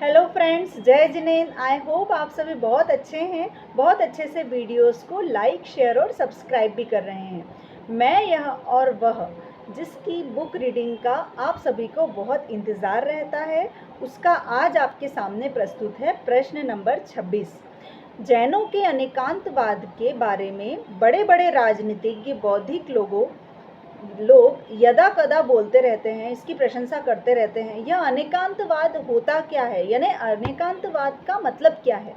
Hello friends, जय Jinendra. I hope आप सभी बहुत अच्छे हैं, बहुत अच्छे से वीडियोस को लाइक, शेयर और सब्सक्राइब भी कर रहे हैं। मैं यह और वह जिसकी बुक रीडिंग का आप सभी को बहुत इंतज़ार रहता है, उसका आज आपके सामने प्रस्तुत है प्रश्न नंबर 26। जैनों के अनेकांतवाद के बारे में बड़े बड़े राजनीतिज्ञ, बौद्धिक लोग यदा कदा बोलते रहते हैं, इसकी प्रशंसा करते रहते हैं। यह अनेकांतवाद होता क्या है, यानी अनेकांतवाद का मतलब क्या है?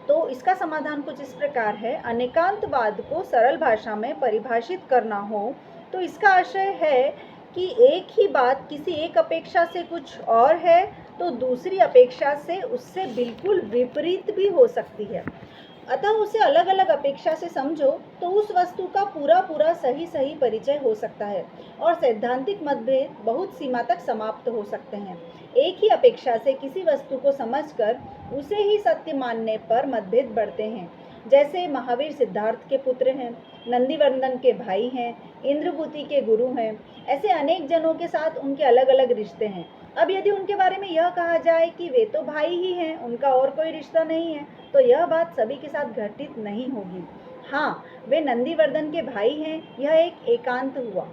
तो इसका समाधान कुछ इस प्रकार है। अनेकांतवाद को सरल भाषा में परिभाषित करना हो तो इसका आशय है कि एक ही बात किसी एक अपेक्षा से कुछ और है तो दूसरी अपेक्षा से उससे बिल्कुल विपरीत भी हो सकती है। अतः उसे अलग अलग अपेक्षा से समझो तो उस वस्तु का पूरा सही परिचय हो सकता है और सैद्धांतिक मतभेद बहुत सीमा तक समाप्त हो सकते हैं। एक ही अपेक्षा से किसी वस्तु को समझकर उसे ही सत्य मानने पर मतभेद बढ़ते हैं। जैसे महावीर सिद्धार्थ के पुत्र हैं, नंदीवर्धन के भाई हैं, इंद्रभूति के गुरु हैं। ऐसे अनेक जनों के साथ उनके अलग अलग रिश्ते हैं। अब यदि उनके बारे में यह कहा जाए कि वे तो भाई ही हैं, उनका और कोई रिश्ता नहीं है, तो यह बात सभी के साथ घटित नहीं होगी। हाँ, वे नंदीवर्धन के भाई हैं, यह एक एकांत हुआ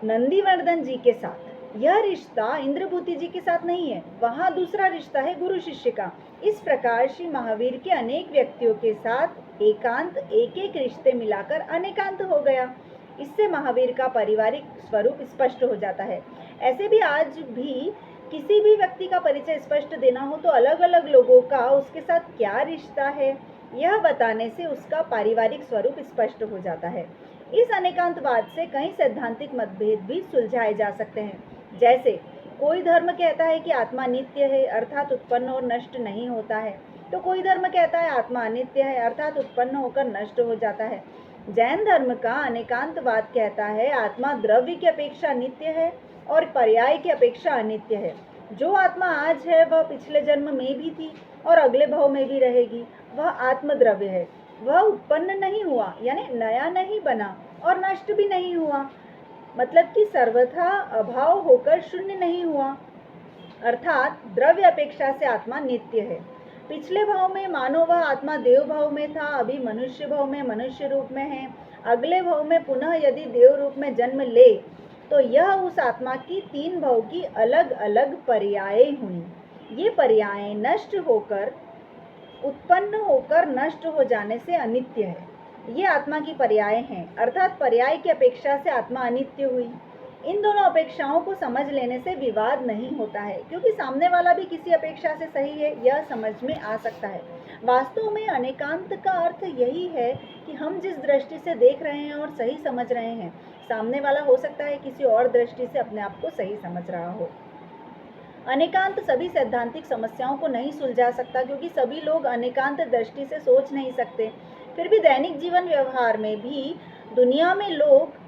नंदीवर्धन जी के साथ। यह रिश्ता इंद्रभूति जी के साथ नहीं है, वहाँ दूसरा रिश्ता है गुरु शिष्य का। इस प्रकार श्री महावीर के अनेक व्यक्तियों के साथ एकांत एक एक रिश्ते मिलाकर अनेकांत हो गया। इससे महावीर का पारिवारिक स्वरूप स्पष्ट हो जाता है। ऐसे भी आज भी किसी भी व्यक्ति का परिचय स्पष्ट देना हो तो अलग अलग लोगों का उसके साथ क्या रिश्ता है, यह बताने से उसका पारिवारिक स्वरूप स्पष्ट हो जाता है। इस अनेकांतवाद से कई सैद्धांतिक मतभेद भी सुलझाए जा सकते हैं। जैसे कोई धर्म कहता है कि आत्मा नित्य है, अर्थात उत्पन्न और नष्ट नहीं होता है, तो कोई धर्म कहता है आत्मा अनित्य है, अर्थात उत्पन्न होकर नष्ट हो जाता है। जैन धर्म का अनेकांतवाद कहता है आत्मा द्रव्य की अपेक्षा नित्य है और पर्याय की अपेक्षा अनित्य है। जो आत्मा आज है वह पिछले जन्म में भी थी और अगले भव में भी रहेगी। वह आत्मद्रव्य है, वह उत्पन्न नहीं हुआ, यानी नया नहीं बना और नष्ट भी नहीं हुआ, मतलब कि सर्वथा अभाव होकर शून्य नहीं हुआ। अर्थात द्रव्य अपेक्षा से आत्मा नित्य है। पिछले भाव में मानो वह आत्मा देव भाव में था, अभी मनुष्य भाव में मनुष्य रूप में है। अगले भाव में पुनः यदि देव रूप में जन्म ले तो यह उस आत्मा की तीन भाव की अलग अलग पर्याय हुई। ये पर्याय नष्ट होकर उत्पन्न होकर नष्ट हो जाने से अनित्य है। ये आत्मा की पर्याय हैं, अर्थात पर्याय की अपेक्षा से आत्मा अनित्य हुई। इन दोनों अपेक्षाओं को समझ लेने से विवाद नहीं होता है, क्योंकि सामने वाला भी किसी अपेक्षा से सही है, यह समझ में आ सकता है। वास्तव में अनेकांत का अर्थ यही है कि हम जिस दृष्टि से देख रहे हैं और सही समझ रहे हैं, सामने वाला हो सकता है किसी और दृष्टि से अपने आप को सही समझ रहा हो। अनेकांत सभी सैद्धांतिक समस्याओं को नहीं सुलझा सकता, क्योंकि सभी लोग अनेकांत दृष्टि से सोच नहीं सकते। फिर भी दैनिक जीवन व्यवहार में भी दुनिया में लोग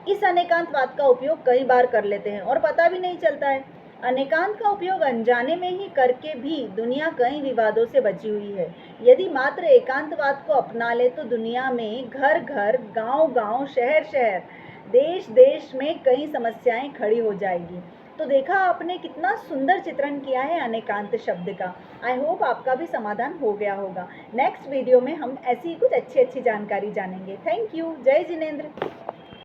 इस अनेकांतवाद का उपयोग कई बार कर लेते हैं और पता भी नहीं चलता है। अनेकांत का उपयोग अनजाने में ही करके भी दुनिया कई विवादों से बची हुई है। यदि मात्र एकांतवाद को अपना ले तो दुनिया में घर घर, गांव गांव, शहर शहर, देश देश में कई समस्याएं खड़ी हो जाएगी। तो देखा आपने, कितना सुंदर चित्रण किया है अनेकांत शब्द का। आई होप आपका भी समाधान हो गया होगा। नेक्स्ट वीडियो में हम ऐसी कुछ अच्छी जानकारी जानेंगे। Thank you. जय जिनेंद्र।